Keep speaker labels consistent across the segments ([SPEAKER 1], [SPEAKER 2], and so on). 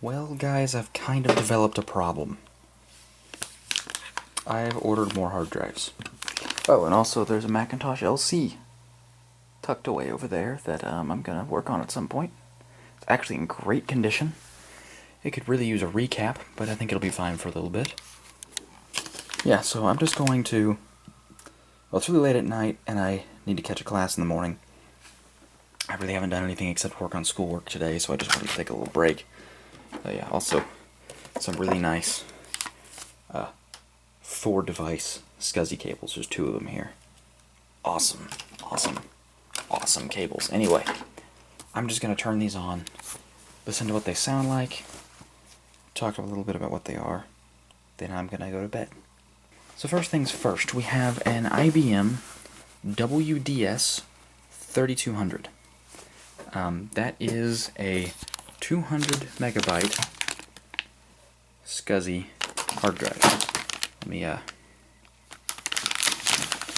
[SPEAKER 1] Well, guys, I've kind of developed a problem. I've ordered more hard drives. Oh, and also there's a Macintosh LC tucked away over there that I'm gonna work on at some point. It's actually in great condition. It could really use a recap, but I think it'll be fine for a little bit. Yeah, so I'm just going to... Well, it's really late at night, and I need to catch a class in the morning. I really haven't done anything except work on schoolwork today, so I just wanted to take a little break. Yeah, also, some really nice 4-device SCSI cables. There's 2 of them here. Awesome, awesome, awesome cables. Anyway, I'm just going to turn these on, listen to what they sound like, talk a little bit about what they are, then I'm going to go to bed. So first things first, we have an IBM WDS 3200. That is a 200 megabyte SCSI hard drive. Let me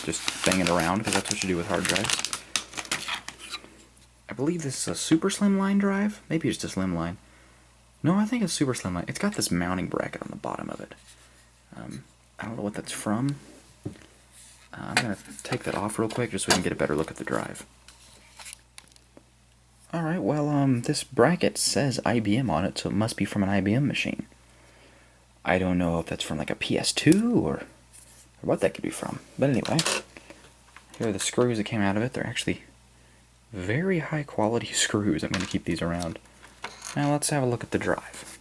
[SPEAKER 1] just bang it around, because that's what you do with hard drives. I believe this is a super slimline drive. Maybe it's just slimline. No, I think it's super slimline. It's got this mounting bracket on the bottom of it. I don't know what that's from. I'm going to take that off real quick just so we can get a better look at the drive. Alright, well, this bracket says IBM on it, so it must be from an IBM machine. I don't know if that's from like a PS2 or what that could be from. But anyway, here are the screws that came out of it. They're actually very high quality screws. I'm going to keep these around. Now let's have a look at the drive.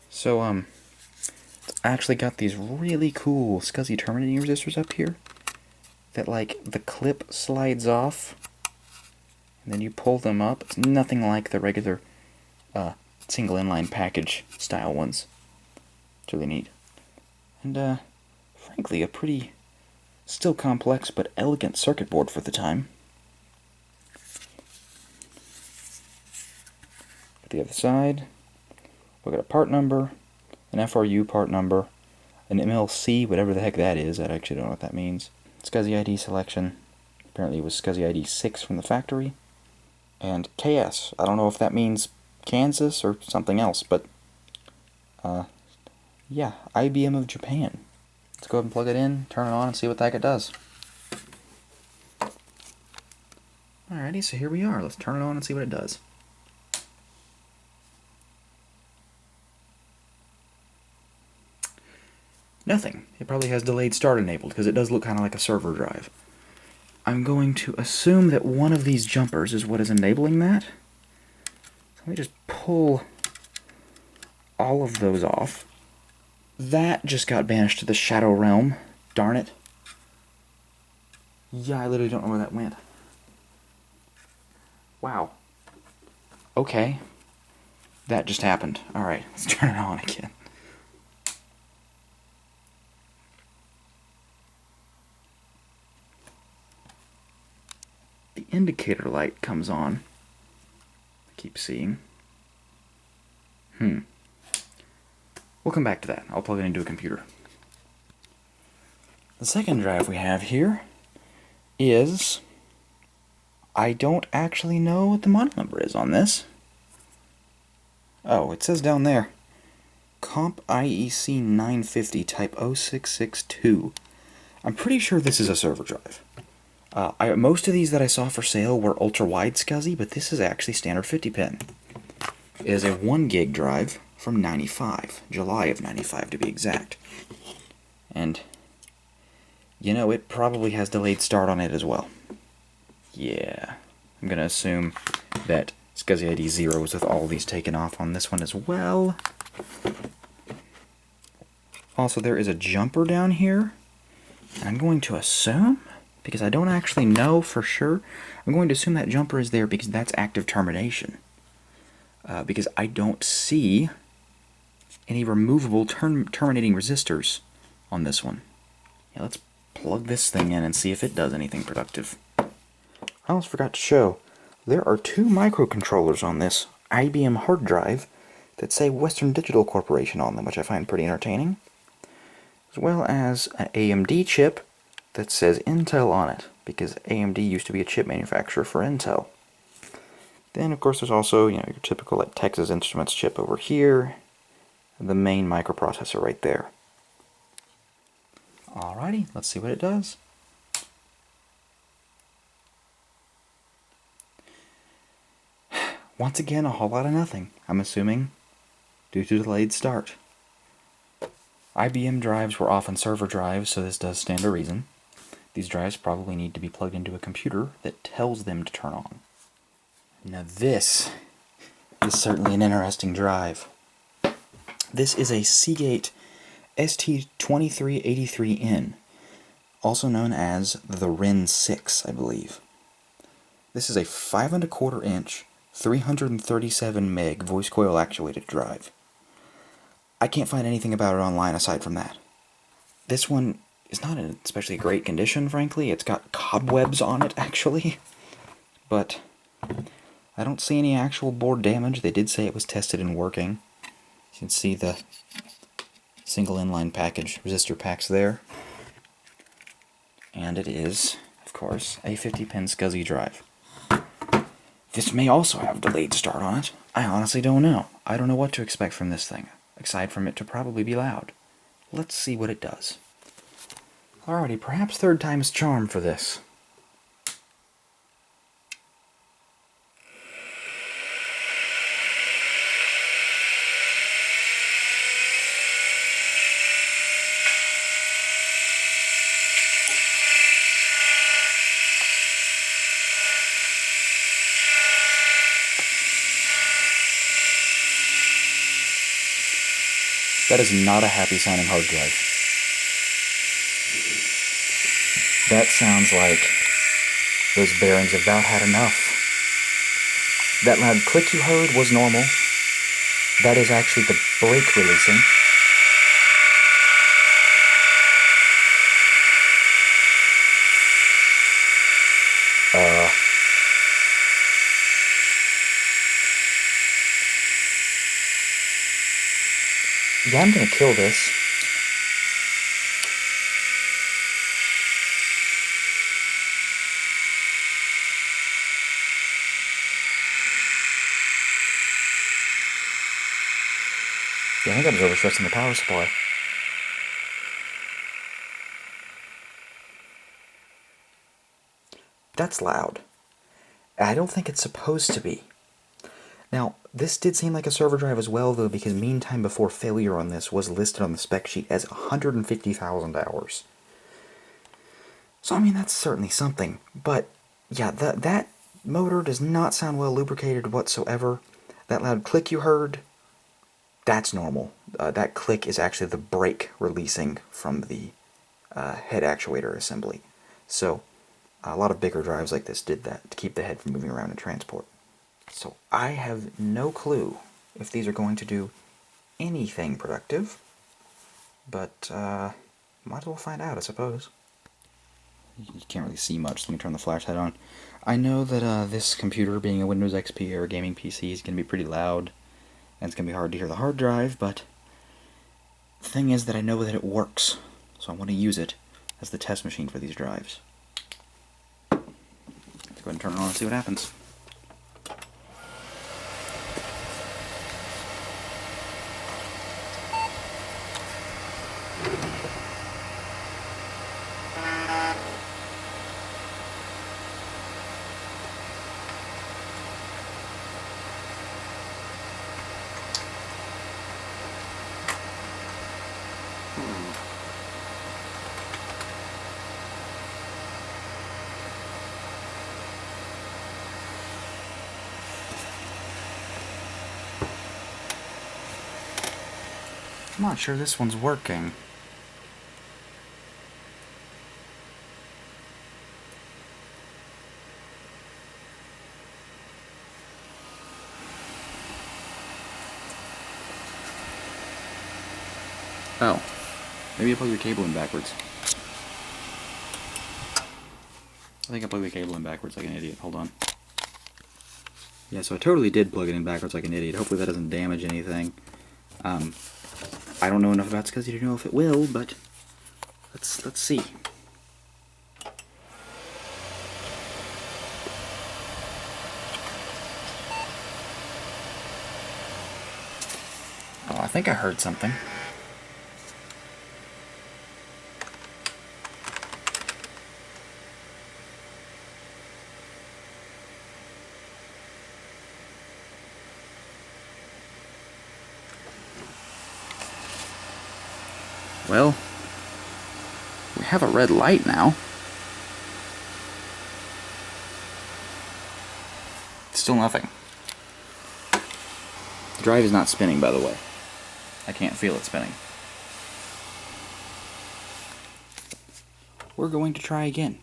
[SPEAKER 1] So, it's actually got these really cool SCSI terminating resistors up here that, like, the clip slides off and then you pull them up. It's nothing like the regular single inline package style ones. It's really neat. And frankly, a pretty still complex but elegant circuit board for the time. At the other side, we've got a part number, an FRU part number, an MLC, whatever the heck that is. I actually don't know what that means. SCSI ID selection. Apparently it was SCSI ID 6 from the factory. And KS. I don't know if that means Kansas or something else, but yeah, IBM of Japan. Let's go ahead and plug it in, turn it on, and see what the heck it does. Alrighty, so here we are. Let's turn it on and see what it does. Nothing. It probably has delayed start enabled, because it does look kind of like a server drive. I'm going to assume that one of these jumpers is what is enabling that. So let me just pull all of those off. That just got banished to the Shadow Realm. Darn it. Yeah, I literally don't know where that went. Wow. Okay. That just happened. Alright, let's turn it on again. The indicator light comes on. I keep seeing. We'll come back to that. I'll plug it into a computer. The second drive we have here is... I don't actually know what the model number is on this. Oh, it says down there. Comp IEC 950 type 0662. I'm pretty sure this is a server drive. Most of these that I saw for sale were ultra-wide SCSI, but this is actually standard 50-pin. It is a 1 gig drive from 95, July of 95 to be exact. And, you know, it probably has delayed start on it as well. Yeah, I'm going to assume that SCSI ID 0 is with all these taken off on this one as well. Also, there is a jumper down here, and I'm going to assume, because I don't actually know for sure, I'm going to assume that jumper is there because that's active termination. Because I don't see any removable terminating resistors on this one. Yeah, let's plug this thing in and see if it does anything productive. I almost forgot to show, there are 2 microcontrollers on this IBM hard drive that say Western Digital Corporation on them, which I find pretty entertaining, as well as an AMD chip that says Intel on it, because AMD used to be a chip manufacturer for Intel. Then, of course, there's also, your typical like Texas Instruments chip over here, and the main microprocessor right there. Alrighty, let's see what it does. Once again, a whole lot of nothing, I'm assuming, due to delayed start. IBM drives were often server drives, so this does stand to reason. These drives probably need to be plugged into a computer that tells them to turn on. Now this is certainly an interesting drive. This is a Seagate ST2383N, also known as the Ren 6, I believe. This is a 5 1/4 inch, 337 meg voice coil actuated drive. I can't find anything about it online aside from that. This one is not in especially great condition, frankly. It's got cobwebs on it, actually. But I don't see any actual board damage. They did say it was tested and working. You can see the single inline package resistor packs there. And it is, of course, a 50-pin SCSI drive. This may also have delayed start on it. I honestly don't know. I don't know what to expect from this thing, aside from it to probably be loud. Let's see what it does. Alrighty, perhaps third time's charm for this. That is not a happy sounding hard drive. That sounds like those bearings have about had enough. That loud click you heard was normal. That is actually the brake releasing. Yeah, I'm gonna kill this. Yeah, I think I was overstressing the power supply. That's loud. I don't think it's supposed to be. Now, this did seem like a server drive as well, though, because mean time before failure on this was listed on the spec sheet as 150,000 hours. So, I mean, that's certainly something. But, yeah, that motor does not sound well lubricated whatsoever. That loud click you heard, that's normal. That click is actually the brake releasing from the head actuator assembly. So, a lot of bigger drives like this did that to keep the head from moving around in transport. So I have no clue if these are going to do anything productive, but might as well find out, I suppose. You can't really see much, so let me turn the flashlight on. I know that this computer, being a Windows XP or a gaming PC, is going to be pretty loud, and it's going to be hard to hear the hard drive, but the thing is that I know that it works, so I want to use it as the test machine for these drives. Let's go ahead and turn it on and see what happens. I'm not sure this one's working. Oh. Maybe I plugged the cable in backwards. I think I plugged the cable in backwards like an idiot. Hold on. Yeah, so I totally did plug it in backwards like an idiot. Hopefully that doesn't damage anything. I don't know enough about SCSI to know if it will, but let's see. think I heard something. Well, we have a red light now. Still nothing. The drive is not spinning, by the way. I can't feel it spinning. We're going to try again.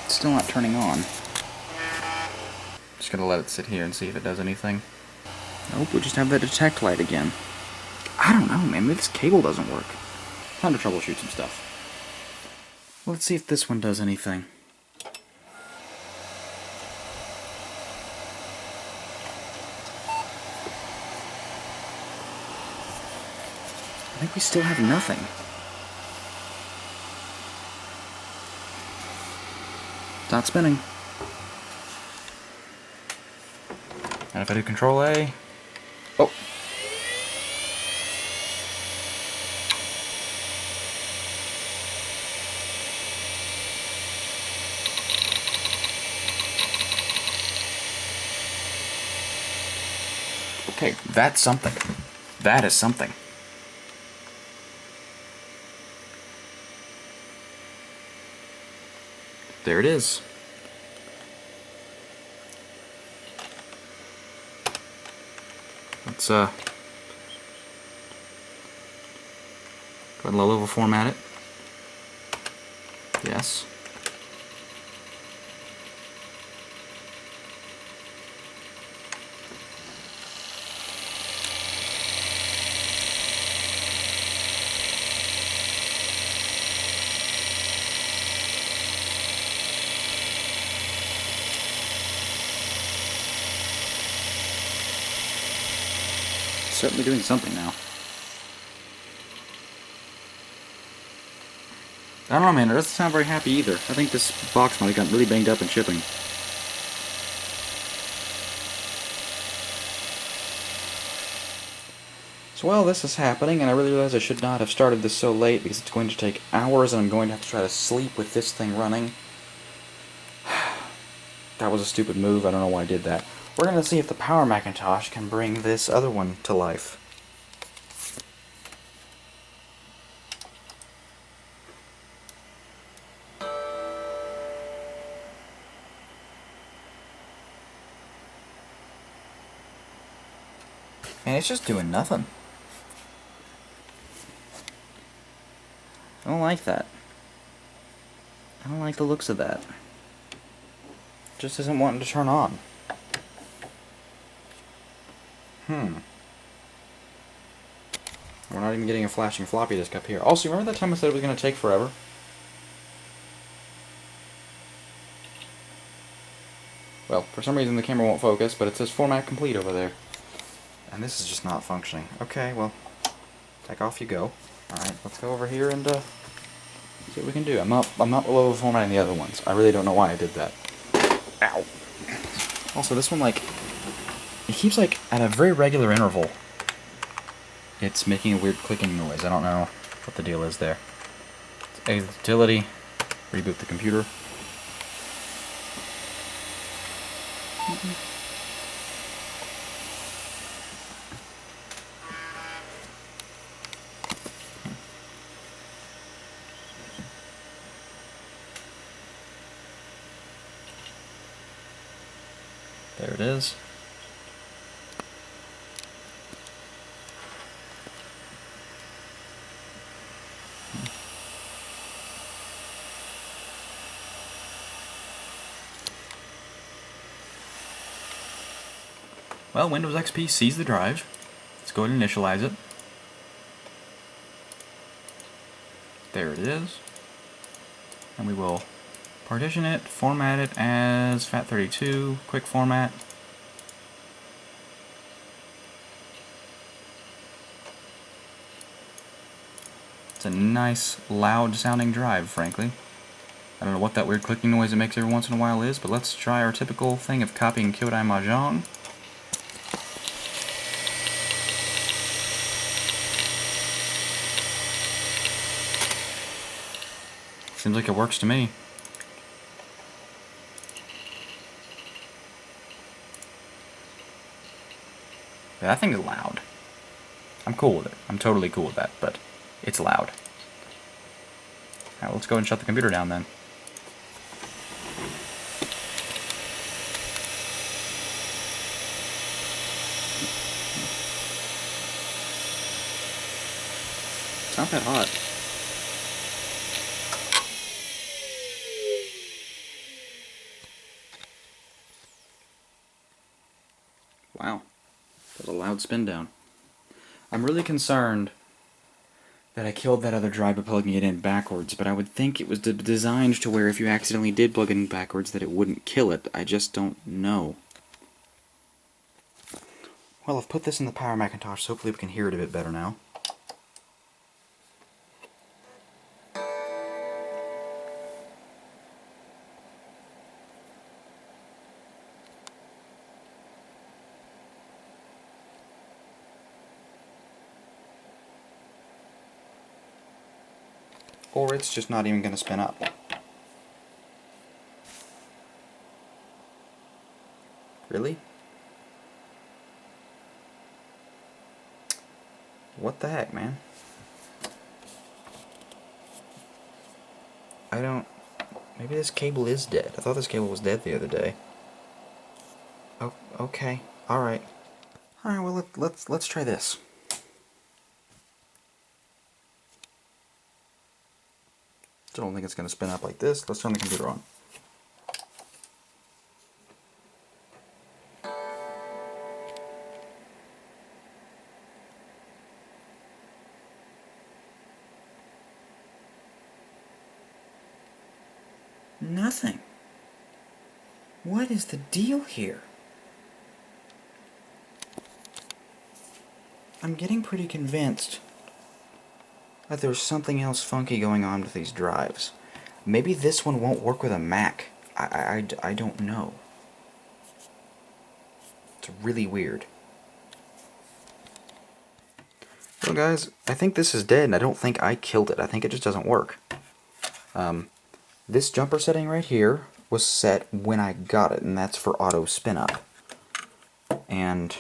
[SPEAKER 1] It's still not turning on. Just gonna let it sit here and see if it does anything. Nope, we just have that detect light again. I don't know, man. Maybe this cable doesn't work. Time to troubleshoot some stuff. Let's see if this one does anything. I think we still have nothing. It's not spinning. And if I do Control A... Oh! Okay, that's something. That is something. There it is. Let's go ahead and low-level format it. Yes. Certainly doing something now. I don't know, man. It doesn't sound very happy either. I think this box might have gotten really banged up in shipping. So while this is happening, and I really realize I should not have started this so late because it's going to take hours and I'm going to have to try to sleep with this thing running. That was a stupid move. I don't know why I did that. We're going to see if the Power Macintosh can bring this other one to life. And it's just doing nothing. I don't like that. I don't like the looks of that. It just isn't wanting to turn on. We're not even getting a flashing floppy disk up here. Also, remember that time I said it was going to take forever? Well, for some reason the camera won't focus, but it says format complete over there. And this is just not functioning. Okay, well, take off you go. Alright, let's go over here and see what we can do. I'm not level formatting the other ones. I really don't know why I did that. Ow. Also, this one, like, it keeps, like, at a very regular interval. It's making a weird clicking noise. I don't know what the deal is there. Exit utility. Reboot the computer. There it is. Well, Windows XP sees the drive. Let's go ahead and initialize it. There it is. And we will partition it, format it as FAT32, quick format. It's a nice, loud sounding drive, frankly. I don't know what that weird clicking noise it makes every once in a while is, but let's try our typical thing of copying Kyodai Mahjong. Seems like it works to me. Yeah, that thing is loud. I'm cool with it. I'm totally cool with that, but it's loud. Alright, let's go and shut the computer down then. It's not that hot. Wow. That was a loud spin down. I'm really concerned that I killed that other drive by plugging it in backwards, but I would think it was designed to where if you accidentally did plug it in backwards that it wouldn't kill it. I just don't know. Well, I've put this in the power Macintosh, so hopefully we can hear it a bit better now. Or it's just not even going to spin up. Really? What the heck, man? I don't... Maybe this cable is dead. I thought this cable was dead the other day. Oh, okay. Alright. Alright, well, let's try this. Still don't think it's going to spin up like this. Let's turn the computer on. Nothing. What is the deal here? I'm getting pretty convinced that there's something else funky going on with these drives. Maybe this one won't work with a Mac. I don't know. It's really weird. Well, guys, I think this is dead, and I don't think I killed it. I think it just doesn't work. This jumper setting right here was set when I got it, and that's for auto spin up. And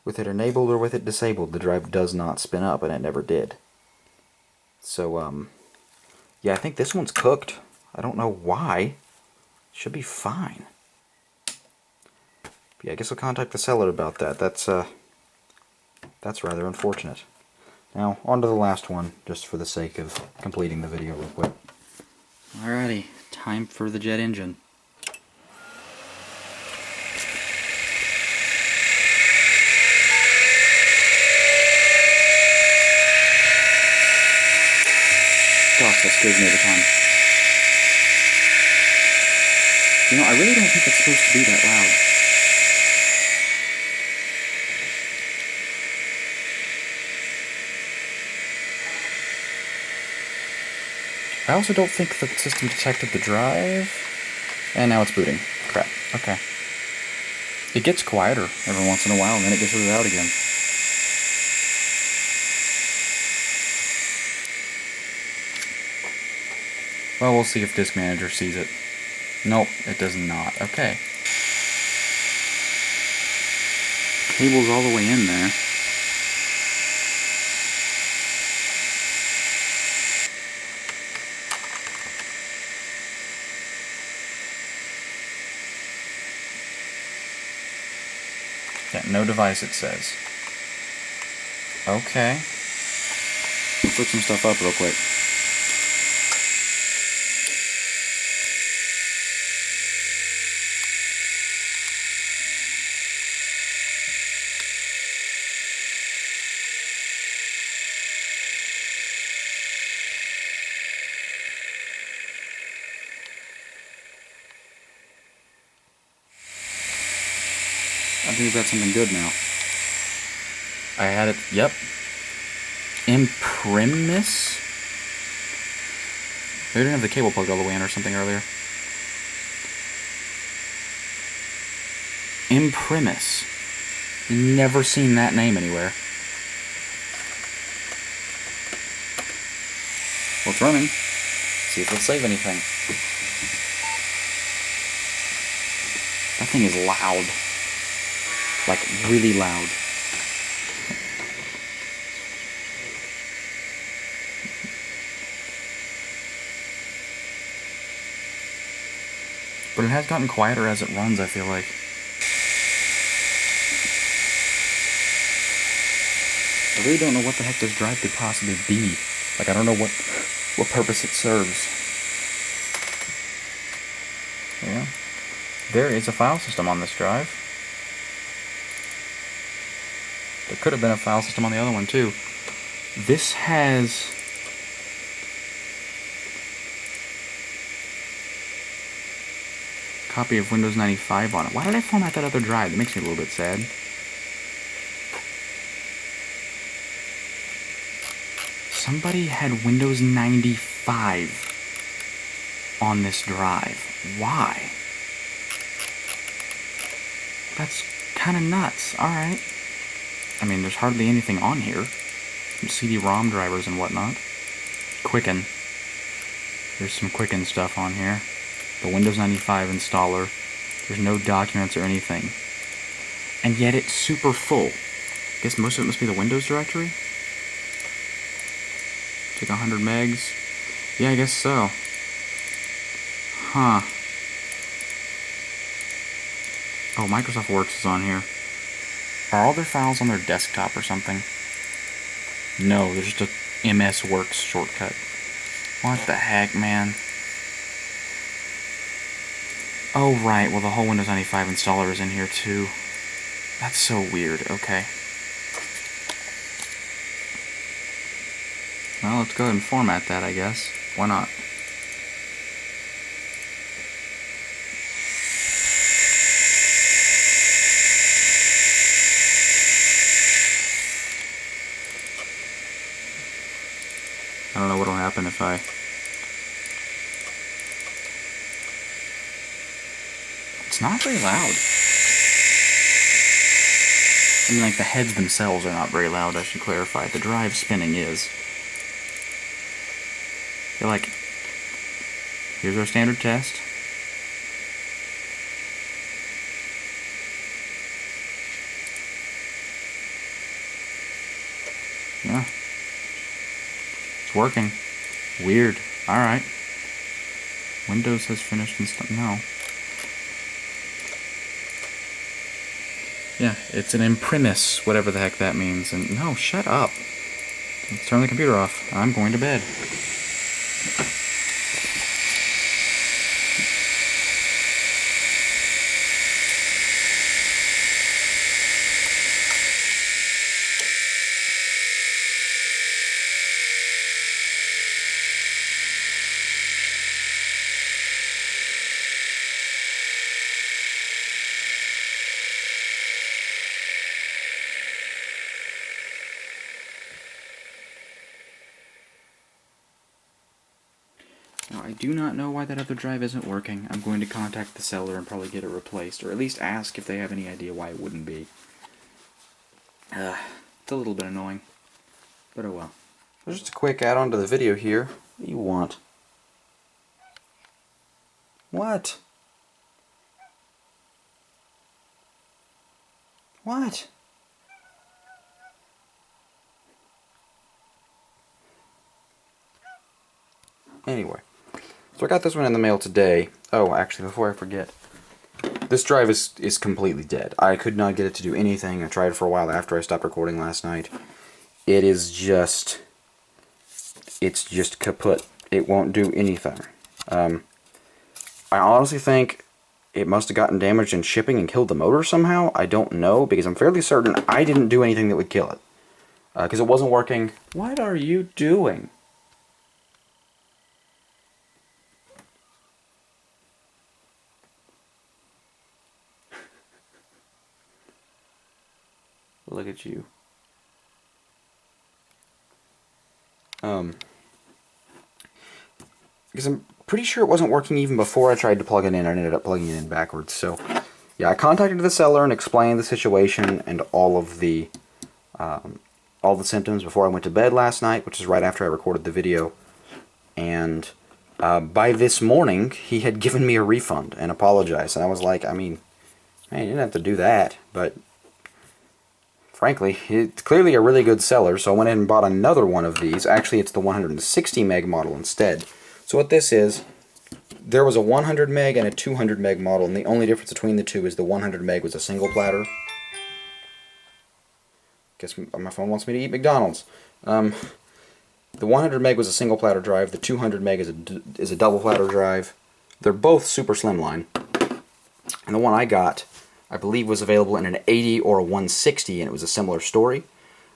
[SPEAKER 1] with it enabled or with it disabled, the drive does not spin up, and it never did. So, yeah, I think this one's cooked. I don't know why. Should be fine. Yeah, I guess I'll contact the seller about that. That's rather unfortunate. Now, on to the last one, just for the sake of completing the video real quick. Alrighty, time for the jet engine. Gosh, that scares me every time. You know, I really don't think it's supposed to be that loud. I also don't think the system detected the drive. And now it's booting. Crap. Okay. It gets quieter every once in a while, and then it gets really loud again. Well, we'll see if Disk Manager sees it. Nope, it does not. Okay. Cable's all the way in there. Yeah, no device, it says. Okay. Let's look some stuff up real quick. I think we've got something good now. I had it, yep. Imprimis? They didn't have the cable plugged all the way in or something earlier. Imprimis. Never seen that name anywhere. Well, it's running. See if it'll save anything. That thing is loud. Like, really loud. But it has gotten quieter as it runs, I feel like. I really don't know what the heck this drive could possibly be. Like, I don't know what purpose it serves. Yeah. There is a file system on this drive. There could have been a file system on the other one, too. This has... copy of Windows 95 on it. Why did I format that other drive? That makes me a little bit sad. Somebody had Windows 95 on this drive. Why? That's kind of nuts. Alright. I mean, there's hardly anything on here. Some CD-ROM drivers and whatnot. Quicken. There's some Quicken stuff on here. The Windows 95 installer. There's no documents or anything. And yet it's super full. I guess most of it must be the Windows directory? It's like 100 megs. Yeah, I guess so. Huh. Oh, Microsoft Works is on here. Are all their files on their desktop or something? No, there's just a MS Works shortcut. What the heck, man? Oh, right. Well, the whole Windows 95 installer is in here, too. That's so weird. Okay. Well, let's go ahead and format that, I guess. Why not? I don't know what'll happen if I... It's not very loud. I mean, like, the heads themselves are not very loud, I should clarify. The drive spinning is. You're like, here's our standard test. Yeah. It's working. Weird. Alright. Windows has finished and stuff. No. Yeah, it's an imprimis, whatever the heck that means. And no, shut up. Let's turn the computer off. I'm going to bed. Now, I do not know why that other drive isn't working. I'm going to contact the seller and probably get it replaced, or at least ask if they have any idea why it wouldn't be. It's a little bit annoying, but oh well. So just a quick add-on to the video here. What do you want? What? What? Anyway. So I got this one in the mail today. Oh, actually, before I forget. This drive is completely dead. I could not get it to do anything. I tried for a while after I stopped recording last night. It is just... It's just kaput. It won't do anything. I honestly think it must have gotten damaged in shipping and killed the motor somehow. I don't know, because I'm fairly certain I didn't do anything that would kill it. Because it wasn't working. What are you doing? Look at you. because I'm pretty sure it wasn't working even before I tried to plug it in. I ended up plugging it in backwards. So, yeah, I contacted the seller and explained the situation and all the symptoms before I went to bed last night, which is right after I recorded the video. And by this morning, he had given me a refund and apologized. And I was like, I mean, man, you didn't have to do that, but frankly, it's clearly a really good seller, so I went ahead and bought another one of these. Actually, it's the 160 meg model instead. So what this is, there was a 100 meg and a 200 meg model, and the only difference between the two is the 100 meg was a single platter. Guess my phone wants me to eat McDonald's. The 100 meg was a single platter drive, the 200 meg is a double platter drive. They're both super slimline. And the one I got, I believe, was available in an 80 or a 160, and it was a similar story.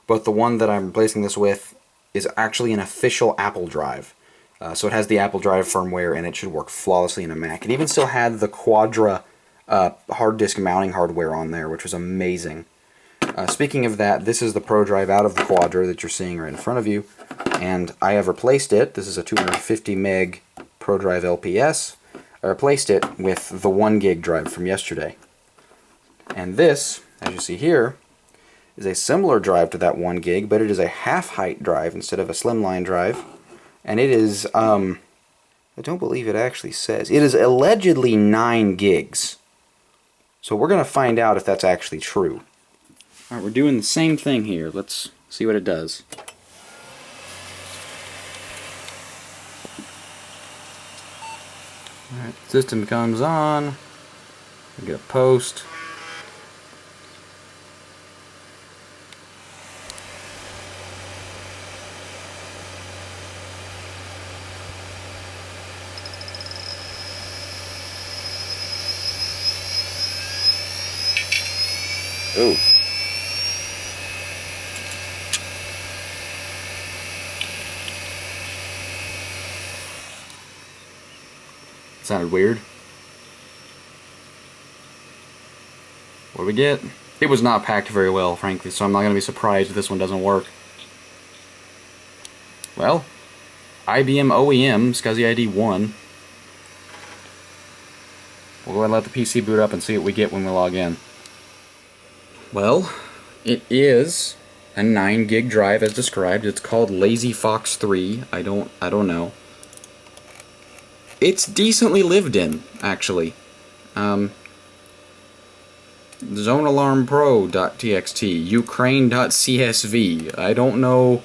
[SPEAKER 1] But the one that I'm replacing this with is actually an official Apple drive. So it has the Apple Drive firmware, and it should work flawlessly in a Mac. It even still had the Quadra hard disk mounting hardware on there, which was amazing. Speaking of that, this is the Pro Drive out of the Quadra that you're seeing right in front of you, and I have replaced it. This is a 250 meg Pro Drive LPS. I replaced it with the 1 gig drive from yesterday. And this, as you see here, is a similar drive to that 1 gig, but it is a half-height drive instead of a slimline drive. And it is, I don't believe it actually says, it is allegedly 9 gigs. So we're going to find out if that's actually true. Alright, we're doing the same thing here. Let's see what it does. Alright, system comes on. We get a post. Ooh. Sounded weird. What do we get? It was not packed very well, frankly, so I'm not going to be surprised if this one doesn't work. Well, IBM OEM, SCSI ID 1. We'll go ahead and let the PC boot up and see what we get when we log in. Well, it is a 9 gig drive as described. It's called Lazy Fox 3. I don't know. It's decently lived in, actually. ZoneAlarmPro.txt, Ukraine.csv. I don't know.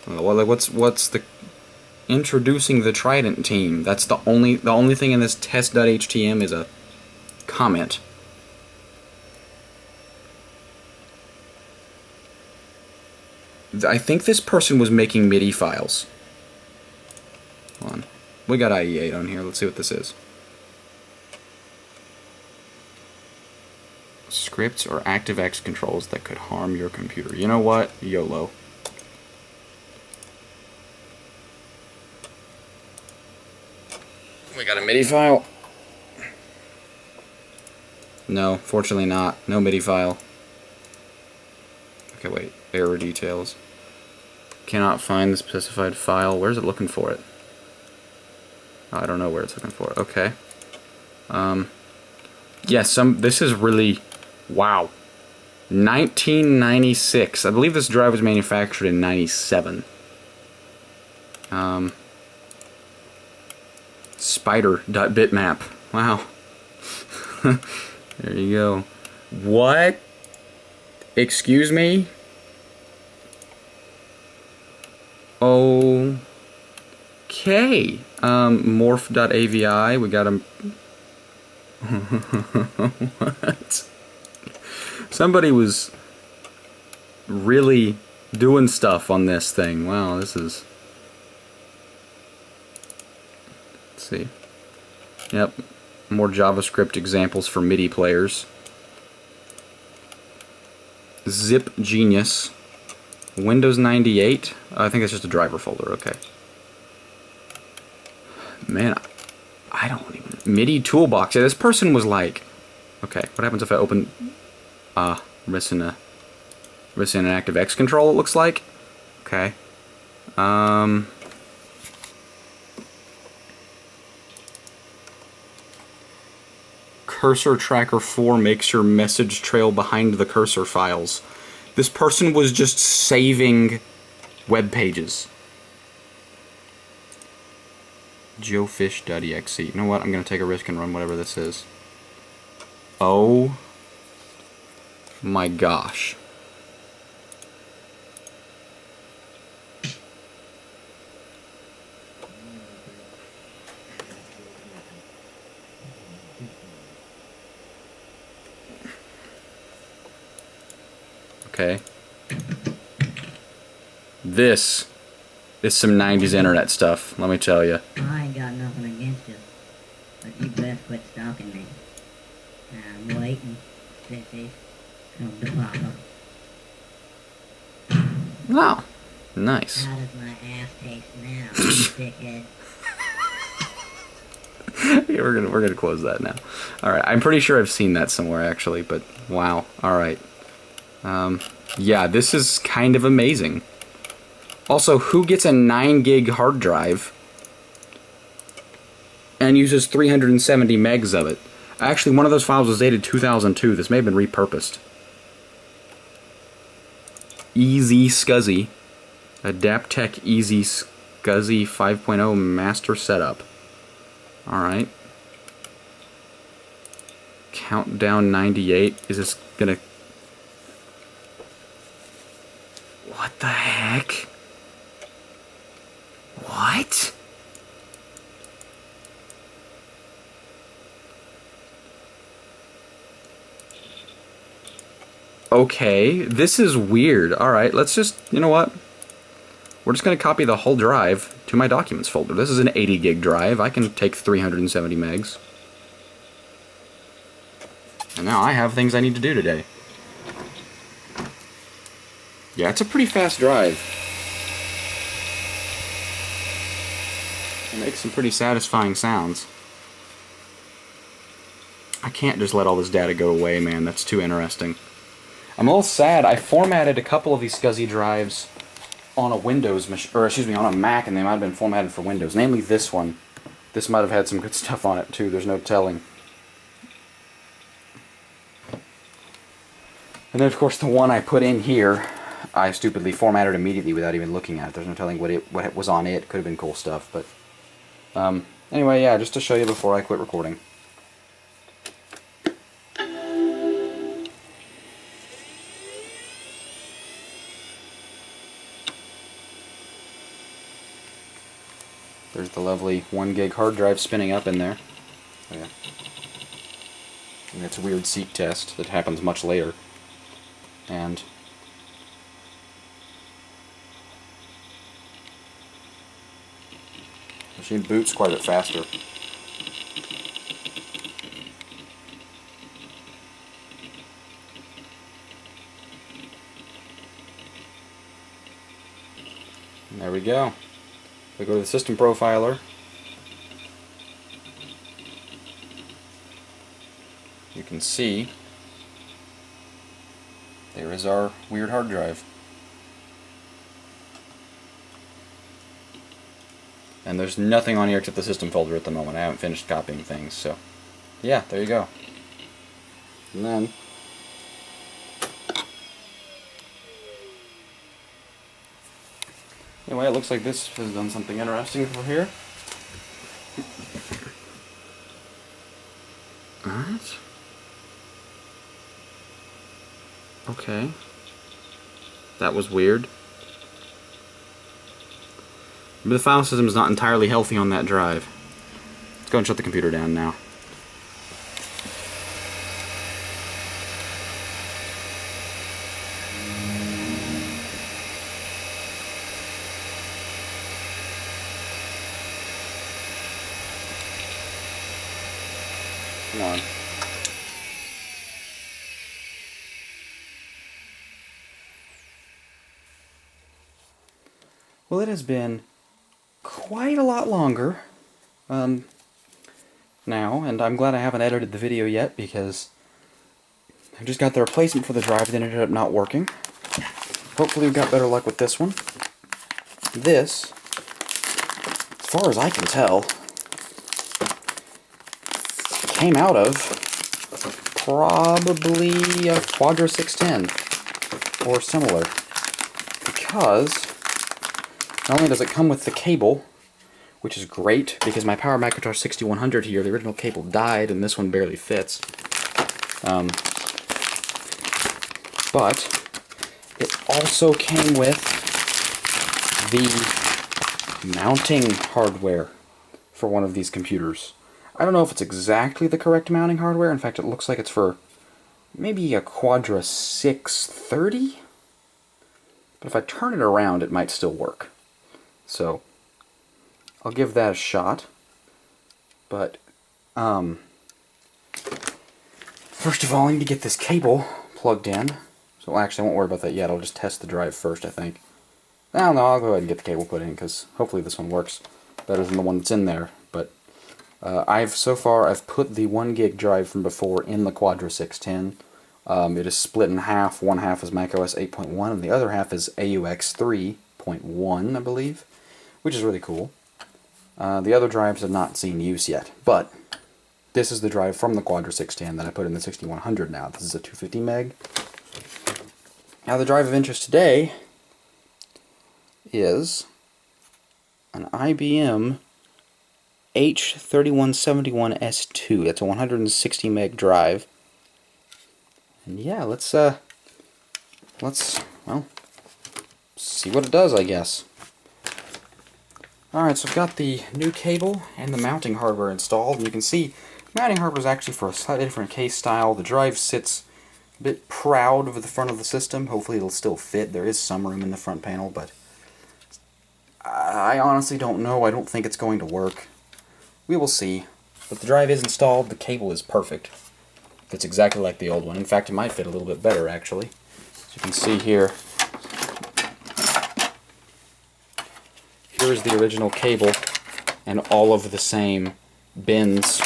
[SPEAKER 1] What's the introducing the Trident team? That's the only thing in this test.htm is a comment. I think this person was making MIDI files. Hold on. We got IE8 on here. Let's see what this is. Scripts or ActiveX controls that could harm your computer. You know what? YOLO. We got a MIDI file. No, fortunately not. No MIDI file. Okay, wait. Error details. Cannot find the specified file. Where's it looking for it? I don't know where it's looking for it. Okay. Yes, this is really... Wow. 1996. I believe this drive was manufactured in 97. Spider.bitmap. Wow. There you go. What? Excuse me? Okay. Morph.avi. We got a... What? Somebody was really doing stuff on this thing. Wow, this is... Let's see. Yep. More JavaScript examples for MIDI players. Zip Genius. Windows 98. I think it's just a driver folder. Okay. Man, I don't even... MIDI toolbox. Yeah, this person was like... Okay, what happens if I open... missing an ActiveX control, it looks like. Okay. cursor tracker 4 makes your message trail behind the cursor files. This person was just saving web pages. joefish.exe. You know what? I'm going to take a risk and run whatever this is. Oh my gosh. Okay. This is some 90s internet stuff, let me tell you.
[SPEAKER 2] I ain't got nothing against you, but you best quit stalking me. I'm waiting, Sissy. Come to Papa.
[SPEAKER 1] Oh, nice.
[SPEAKER 2] How does my ass taste now, dickhead?
[SPEAKER 1] Yeah, we're gonna close that now. All right, I'm pretty sure I've seen that somewhere actually, but wow. All right. Yeah, this is kind of amazing. Also, who gets a 9 gig hard drive and uses 370 megs of it? Actually, one of those files was dated 2002. This may have been repurposed. Easy SCSI. Adaptec Easy SCSI 5.0 master setup. Alright. Countdown 98. Is this gonna... What the heck? What? Okay, this is weird. Alright, let's just, you know what? We're just going to copy the whole drive to my documents folder. This is an 80 gig drive. I can take 370 megs. And now I have things I need to do today. Yeah, it's a pretty fast drive. It makes some pretty satisfying sounds. I can't just let all this data go away, man. That's too interesting. I'm a little sad. I formatted a couple of these SCSI drives on a Windows machine, or excuse me, on a Mac, and they might have been formatted for Windows. Namely this one. This might have had some good stuff on it too. There's no telling. And then, of course, the one I put in here, I stupidly formatted immediately without even looking at it. There's no telling what was on it. Could have been cool stuff, but anyway, yeah, just to show you before I quit recording. There's the lovely 1 gig hard drive spinning up in there. Oh, yeah. And it's a weird seek test that happens much later. And machine boots quite a bit faster. And there we go. We go to the system profiler. You can see there is our weird hard drive. And there's nothing on here except the system folder at the moment. I haven't finished copying things, so yeah, there you go. And then anyway, it looks like this has done something interesting for here. Alright. Okay. That was weird. But the file system is not entirely healthy on that drive. Let's go and shut the computer down now. Come on. Well, it has been quite a lot longer now, and I'm glad I haven't edited the video yet because I just got the replacement for the drive that ended up not working. Hopefully we've got better luck with this one. This, as far as I can tell, came out of probably a Quadra 610 or similar, because not only does it come with the cable, which is great, because my Power Macintosh 6100 here, the original cable died, and this one barely fits. But it also came with the mounting hardware for one of these computers. I don't know if it's exactly the correct mounting hardware. In fact, it looks like it's for maybe a Quadra 630. But if I turn it around, it might still work. So I'll give that a shot. But first of all, I need to get this cable plugged in. So actually, I won't worry about that yet. I'll just test the drive first, I think. Well, no, I'll go ahead and get the cable put in, because hopefully this one works better than the one that's in there. But so far I've put the 1 gig drive from before in the Quadra 610. It is split in half. One half is macOS 8.1, and the other half is AUX 3.1, I believe, which is really cool. The other drives have not seen use yet, but this is the drive from the Quadra 610 that I put in the 6100 now. This is a 250 meg. Now the drive of interest today is an IBM H3171S2. That's a 160 meg drive. And yeah, let's well, see what it does, I guess. Alright, so I've got the new cable and the mounting hardware installed, and you can see the mounting hardware is actually for a slightly different case style. The drive sits a bit proud of the front of the system. Hopefully it'll still fit. There is some room in the front panel, but I honestly don't know. I don't think it's going to work. We will see. But the drive is installed. The cable is perfect. Fits exactly like the old one. In fact, it might fit a little bit better, actually. As you can see here, here's the original cable, and all of the same bends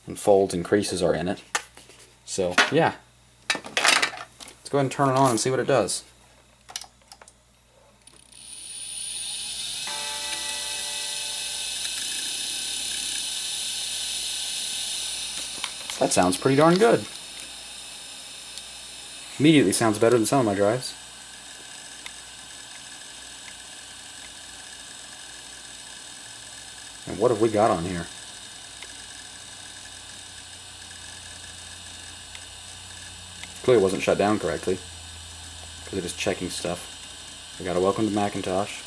[SPEAKER 1] and folds and creases are in it. So, yeah. Let's go ahead and turn it on and see what it does. That sounds pretty darn good. Immediately sounds better than some of my drives. And what have we got on here? Clearly wasn't shut down correctly, because it is checking stuff. I got a welcome to Macintosh.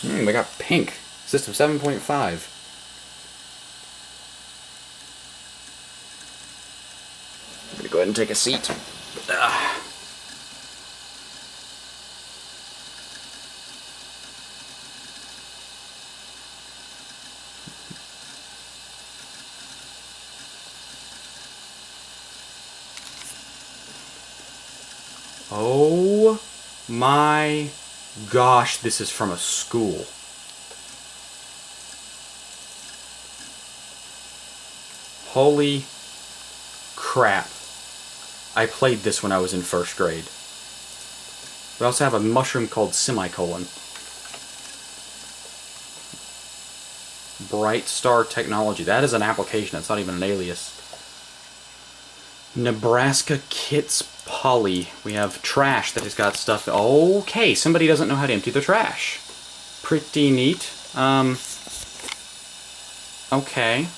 [SPEAKER 1] We got pink. System 7.5. I'm going to go ahead and take a seat. Oh my gosh, this is from a school. Holy crap. I played this when I was in first grade. We also have a mushroom called Semicolon. Bright Star Technology. That is an application. That's not even an alias. Nebraska Kits Poly. We have trash that has got stuff. Okay, somebody doesn't know how to empty their trash. Pretty neat. Okay.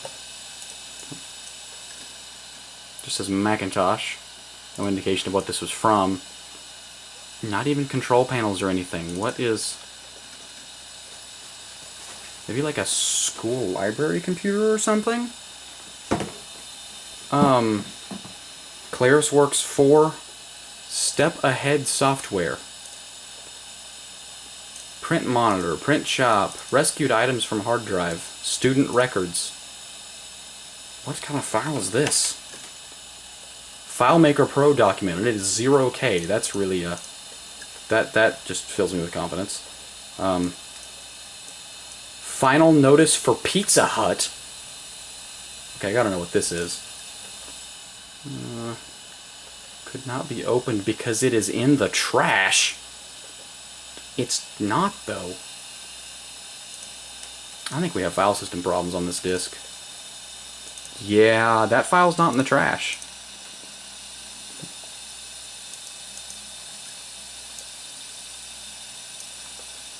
[SPEAKER 1] Just says Macintosh. No indication of what this was from. Not even control panels or anything. What is... maybe like a school library computer or something? ClarisWorks 4 Step Ahead software. Print monitor, print shop, rescued items from hard drive, student records. What kind of file is this? FileMaker Pro document, and it is 0K. That's really that just fills me with confidence. Final notice for Pizza Hut. Okay, I gotta know what this is. Could not be opened because it is in the trash. It's not, though. I think we have file system problems on this disk. Yeah, that file's not in the trash.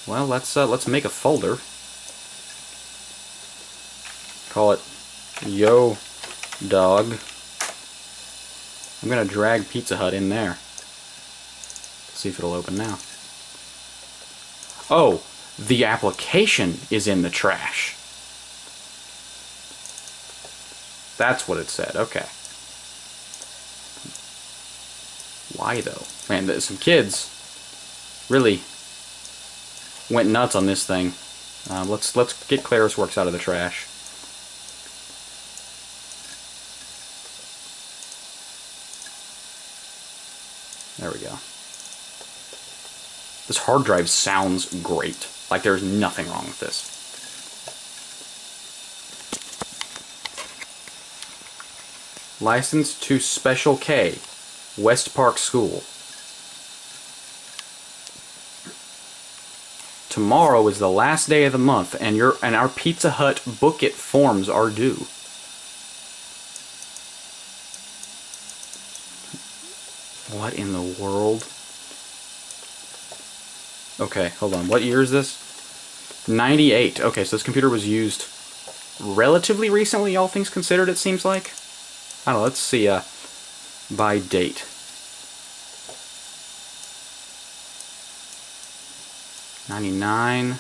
[SPEAKER 1] Well, let's make a folder. Call it Yo Dog. I'm gonna drag Pizza Hut in there. See if it'll open now. Oh, the application is in the trash. That's what it said. Okay. Why though? Man, some kids really went nuts on this thing. Let's get ClarisWorks out of the trash. There we go. This hard drive sounds great. Like there's nothing wrong with this. Licensed to Special K, West Park School. Tomorrow is the last day of the month, and our Pizza Hut Book It forms are due. What in the world? Okay, hold on. What year is this? 98. Okay, so this computer was used relatively recently, all things considered, it seems like. I don't know, let's see, by date. 99.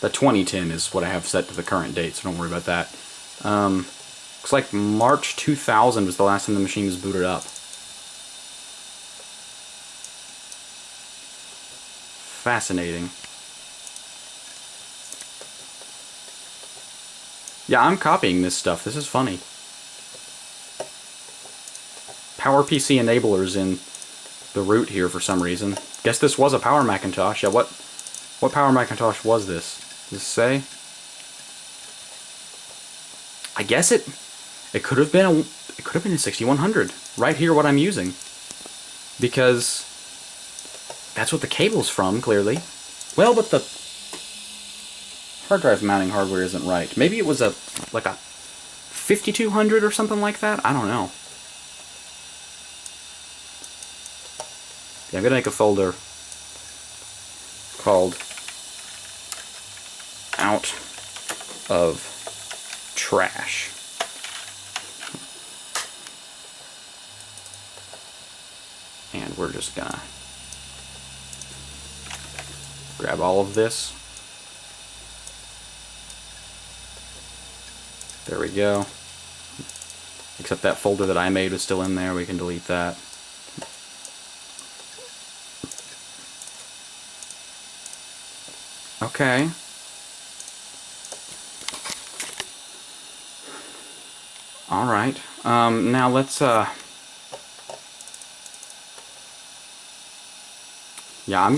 [SPEAKER 1] The 2010 is what I have set to the current date, so don't worry about that. Looks like March 2000 was the last time the machine was booted up. Fascinating. Yeah, I'm copying this stuff. This is funny. PowerPC enablers in the root here for some reason. Guess this was a Power Macintosh. Yeah, what Power Macintosh was this? Does it say? I guess it could have been a 6100. Right here, what I'm using, because that's what the cable's from, clearly. Well, but the hard drive mounting hardware isn't right. Maybe it was like a 5200 or something like that. I don't know. Yeah, I'm gonna make a folder called Out of Trash. And we're just gonna grab all of this. There we go. Except that folder that I made is still in there. We can delete that. Okay. Alright. Now let's, yeah, I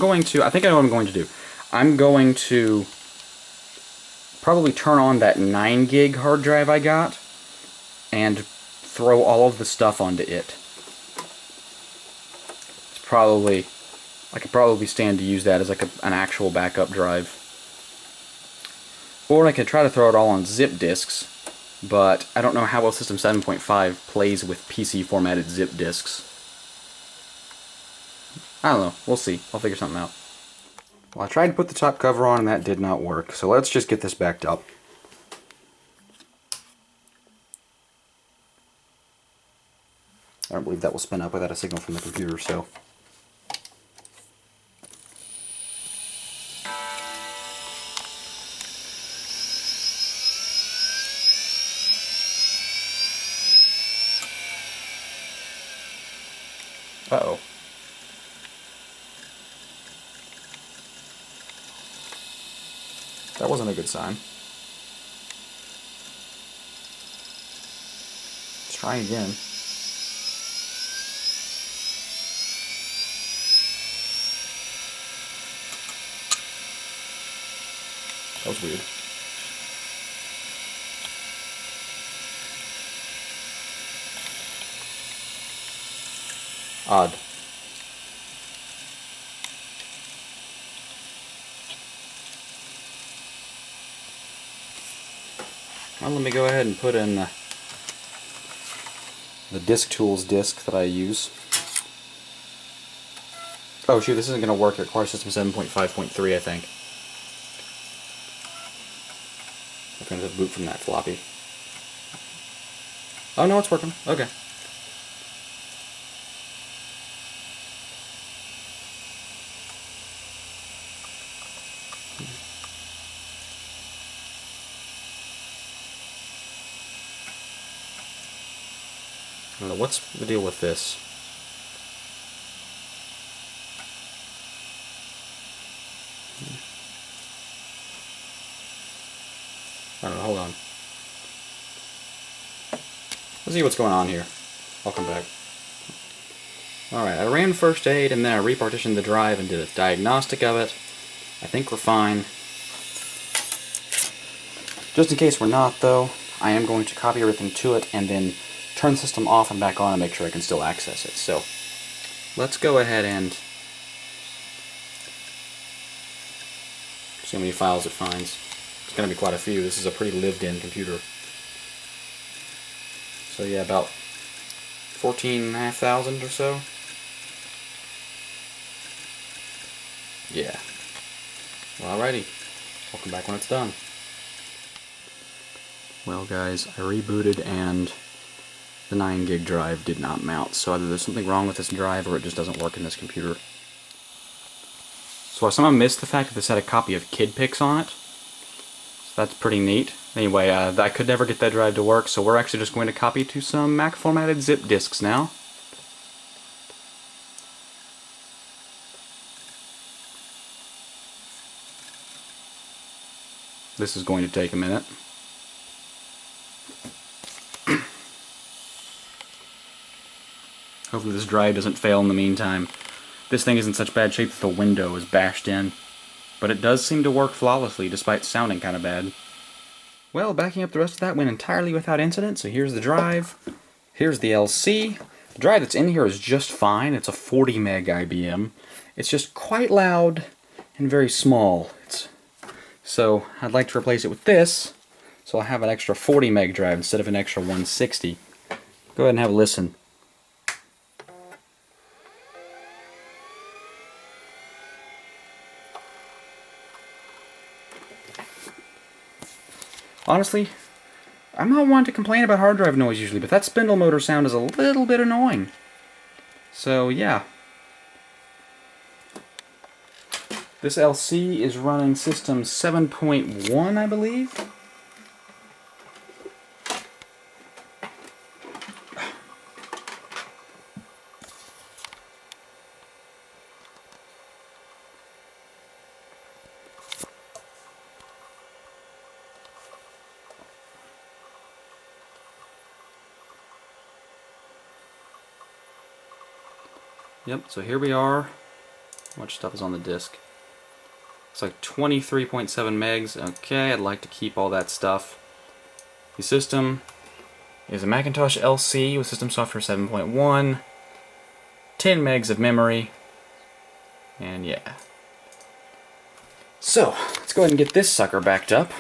[SPEAKER 1] think I know what I'm going to do. I'm going to probably turn on that 9 gig hard drive I got and throw all of the stuff onto it. It's probably, I could probably stand to use that as like an actual backup drive. Or I could try to throw it all on zip disks, but I don't know how well System 7.5 plays with PC formatted zip disks. I don't know. We'll see. I'll figure something out. Well, I tried to put the top cover on and that did not work, so let's just get this backed up. I don't believe that will spin up without a signal from the computer, so... Uh-oh. That wasn't a good sign. Let's try again. That was weird. Odd. Well, let me go ahead and put in the Disk Tools disk that I use. Oh shoot, this isn't going to work. It requires system 7.5.3, I think. I'm going to boot from that floppy. Oh no, it's working. Okay. I don't know, what's the deal with this? I don't know, hold on. Let's see what's going on here. I'll come back. Alright, I ran first aid and then I repartitioned the drive and did a diagnostic of it. I think we're fine. Just in case we're not, though, I am going to copy everything to it and then turn the system off and back on and make sure I can still access it. So, let's go ahead and see how many files it finds. It's going to be quite a few. This is a pretty lived-in computer. So yeah, about 14,500 or so. Yeah. Well, alrighty. I'll come back when it's done. Well guys, I rebooted and the 9 gig drive did not mount, so either there's something wrong with this drive or it just doesn't work in this computer. So I somehow missed the fact that this had a copy of KidPix on it. So that's pretty neat. Anyway, I could never get that drive to work, so we're actually just going to copy to some Mac formatted zip disks now. This is going to take a minute. Hopefully this drive doesn't fail in the meantime. This thing is in such bad shape that the window is bashed in. But it does seem to work flawlessly, despite sounding kind of bad. Well, backing up the rest of that went entirely without incident, so here's the drive. Here's the LC. The drive that's in here is just fine. It's a 40 meg IBM. It's just quite loud and very small. So I'd like to replace it with this, so I'll have an extra 40 meg drive instead of an extra 160. Go ahead and have a listen. Honestly, I'm not one to complain about hard drive noise usually, but that spindle motor sound is a little bit annoying. So yeah. This LC is running system 7.1, I believe. Yep, so here we are. How much stuff is on the disk? It's like 23.7 megs. Okay, I'd like to keep all that stuff. The system is a Macintosh LC with system software 7.1, 10 megs of memory, and yeah. So, let's go ahead and get this sucker backed up.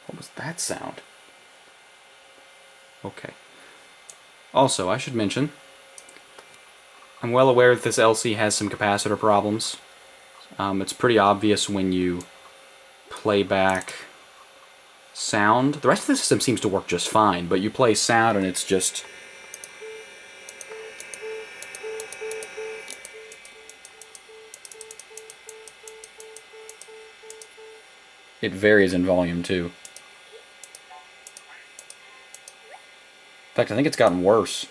[SPEAKER 1] What was that sound? Okay. Also, I should mention, I'm well aware that this LC has some capacitor problems. It's pretty obvious when you play back sound. The rest of the system seems to work just fine, but you play sound and it's just... It varies in volume too. In fact, I think it's gotten worse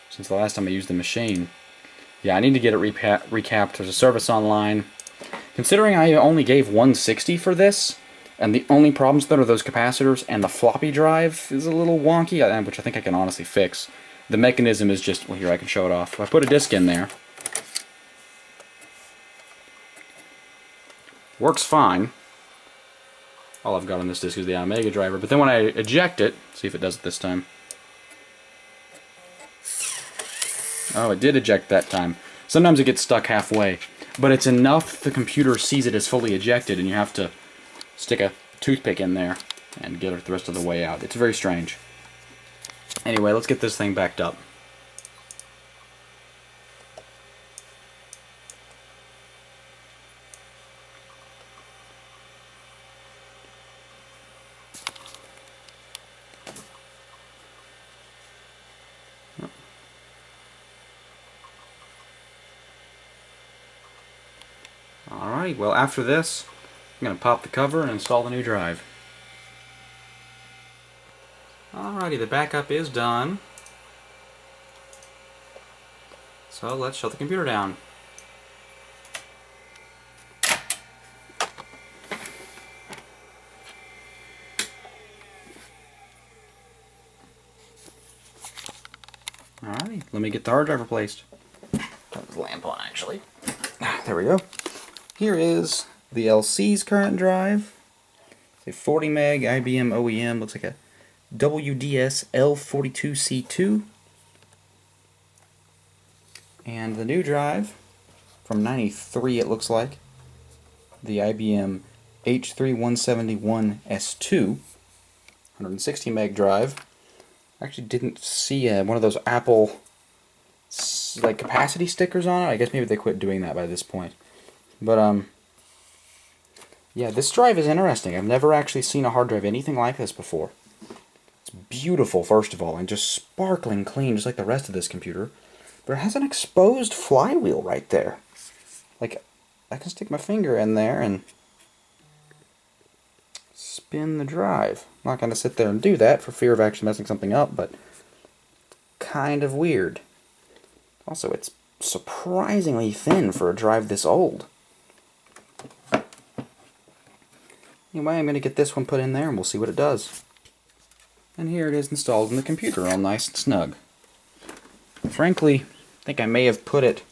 [SPEAKER 1] since the last time I used the machine. Yeah, I need to get it recapped. There's a service online. Considering I only gave 160 for this, and the only problems that are those capacitors and the floppy drive is a little wonky, which I think I can honestly fix. The mechanism is just, well, here I can show it off. If I put a disc in there, Works fine. All I've got on this disk is the Omega driver, but then when I eject it, see if it does it this time. Oh, it did eject that time. Sometimes it gets stuck halfway, but it's enough the computer sees it as fully ejected, and you have to stick a toothpick in there and get it the rest of the way out. It's very strange. Anyway, let's get this thing backed up. Alright, well after this, I'm going to pop the cover and install the new drive. Alrighty, the backup is done. So let's shut the computer down. Alrighty, let me get the hard drive replaced. Put the lamp on actually. There we go. Here is the LC's current drive. It's a 40 meg IBM OEM. Looks like a WDS L42C2. And the new drive from '93, it looks like. The IBM H3171S2. 160 meg drive. I actually didn't see one of those Apple like capacity stickers on it. I guess maybe they quit doing that by this point. But yeah, this drive is interesting. I've never actually seen a hard drive anything like this before. It's beautiful, first of all, and just sparkling clean, just like the rest of this computer. But it has an exposed flywheel right there. Like, I can stick my finger in there and spin the drive. I'm not going to sit there and do that for fear of actually messing something up, but kind of weird. Also, it's surprisingly thin for a drive this old. Anyway, I'm going to get this one put in there and we'll see what it does. And here it is installed in the computer, all nice and snug. Frankly, I think I may have put it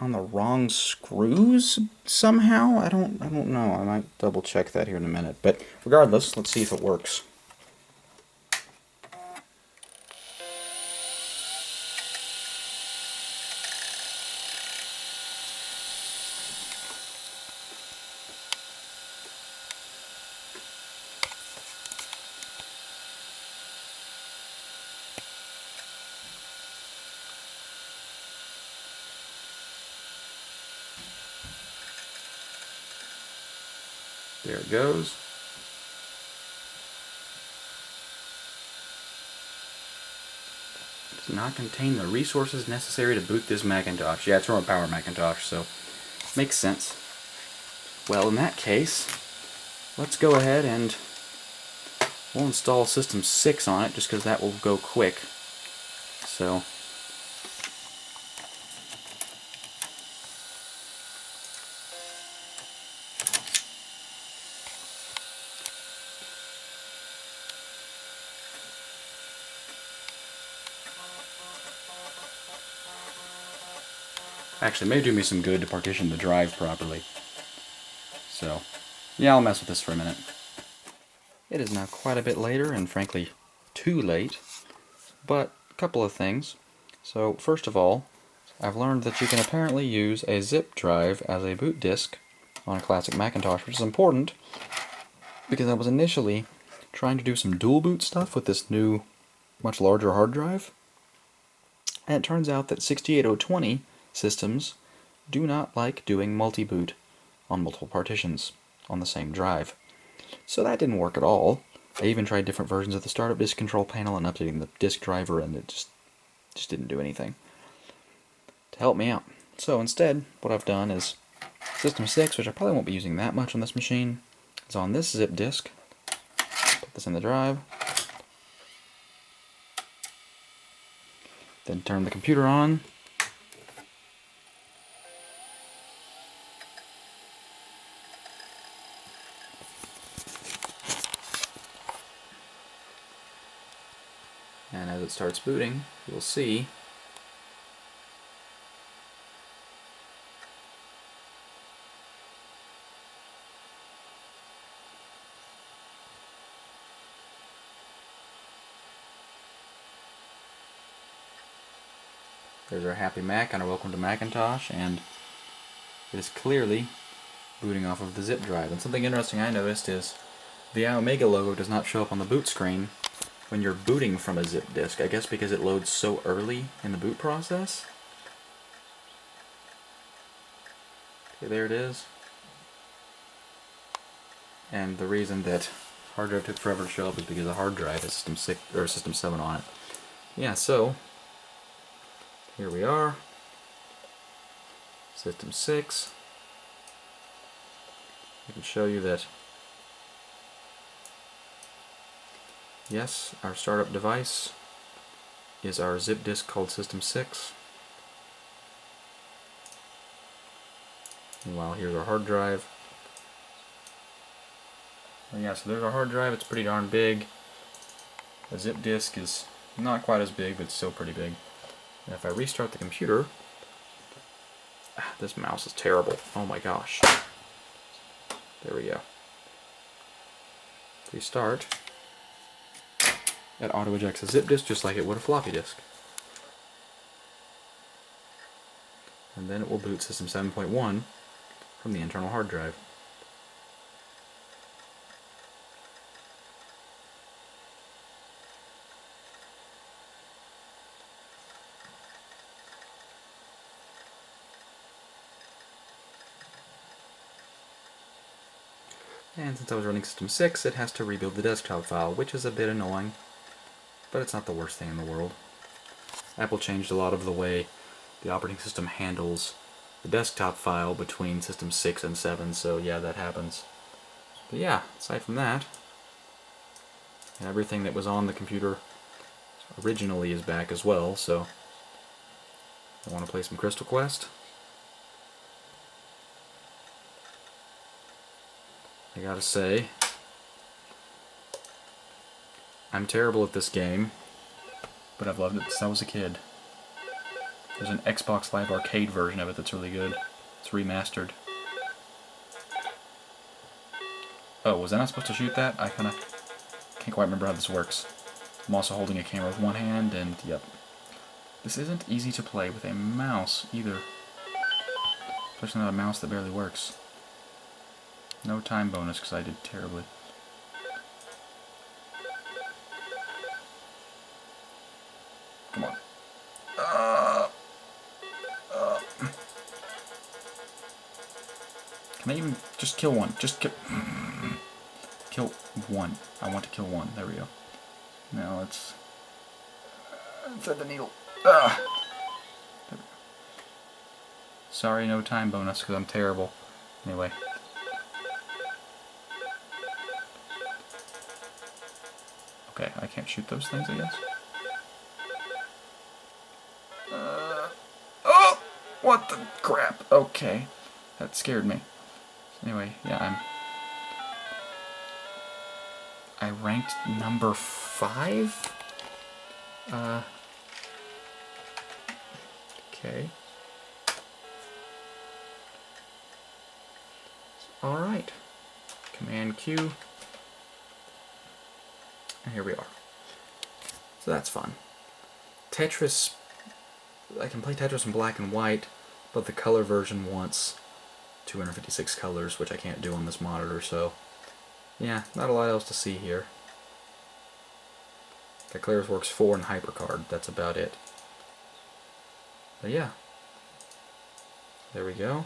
[SPEAKER 1] on the wrong screws somehow. I don't know. I might double check that here in a minute. But regardless, let's see if it works. There it goes. Does not contain the resources necessary to boot this Macintosh. Yeah, it's from a Power Macintosh, so makes sense. Well, in that case, let's go ahead and we'll install System 6 on it, just because that will go quick. So actually, it may do me some good to partition the drive properly. So, yeah, I'll mess with this for a minute. It is now quite a bit later, and frankly, too late. But, a couple of things. So, first of all, I've learned that you can apparently use a zip drive as a boot disk on a classic Macintosh, which is important, because I was initially trying to do some dual boot stuff with this new, much larger hard drive. And it turns out that 68020 systems do not like doing multi-boot on multiple partitions on the same drive. So that didn't work at all. I even tried different versions of the startup disk control panel and updating the disk driver, and it just didn't do anything to help me out. So instead, what I've done is System 6, which I probably won't be using that much on this machine, is on this zip disk. Put this in the drive. Then turn the computer on. And as it starts booting, you'll see There's our happy Mac and our welcome to Macintosh, and it is clearly booting off of the zip drive. And something interesting I noticed is the Omega logo does not show up on the boot screen when you're booting from a zip disk. I guess because it loads so early in the boot process. Okay, there it is. And the reason that hard drive took forever to show up is because the hard drive has System 6 or System 7 on it. Yeah, so here we are. System 6. I can show you that, yes, our startup device is our zip disk called System 6. Meanwhile, here's our hard drive. Yeah, so there's our hard drive. It's pretty darn big. The zip disk is not quite as big, but still pretty big. And if I restart the computer, this mouse is terrible. Oh my gosh. There we go. Restart. It auto ejects a zip disk just like it would a floppy disk. And then it will boot System 7.1 from the internal hard drive. And since I was running System 6, it has to rebuild the desktop file, which is a bit annoying, but it's not the worst thing in the world. Apple changed a lot of the way the operating system handles the desktop file between System 6 and 7, so yeah, that happens. But yeah, aside from that, everything that was on the computer originally is back as well, so I want to play some Crystal Quest. I gotta say, I'm terrible at this game, but I've loved it since I was a kid. There's an Xbox Live Arcade version of it that's really good. It's remastered. Oh, was I not supposed to shoot that? I can't quite remember how this works. I'm also holding a camera with one hand, and yep. This isn't easy to play with a mouse either. Especially not a mouse that barely works. No time bonus because I did terribly. Come on. Can I even just kill one? Just kill one. I want to kill one. There we go. Now let's thread the needle. Sorry, no time bonus because I'm terrible. Anyway. Okay, I can't shoot those things, I guess. Oh! What the crap? Okay. That scared me. Anyway, yeah, I ranked number 5? Okay. Alright. Command Q. And here we are. So that's fun. Tetris, I can play Tetris in black and white, but the color version wants 256 colors, which I can't do on this monitor, so yeah, not a lot else to see here. That ClearsWorks 4 and HyperCard, that's about it. But yeah, there we go.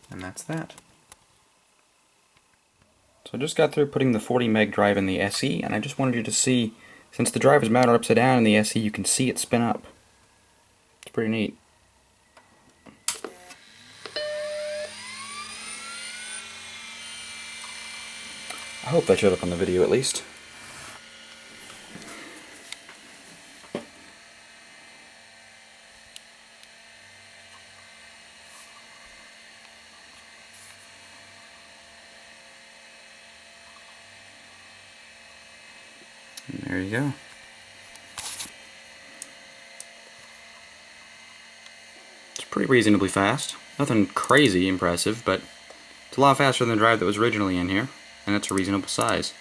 [SPEAKER 1] And that's that. So I just got through putting the 40 meg drive in the SE, and I just wanted you to see, since the drive is mounted upside down in the SE, you can see it spin up. It's pretty neat. I hope that showed up on the video at least. And there you go. It's pretty reasonably fast. Nothing crazy impressive, but it's a lot faster than the drive that was originally in here, and it's a reasonable size.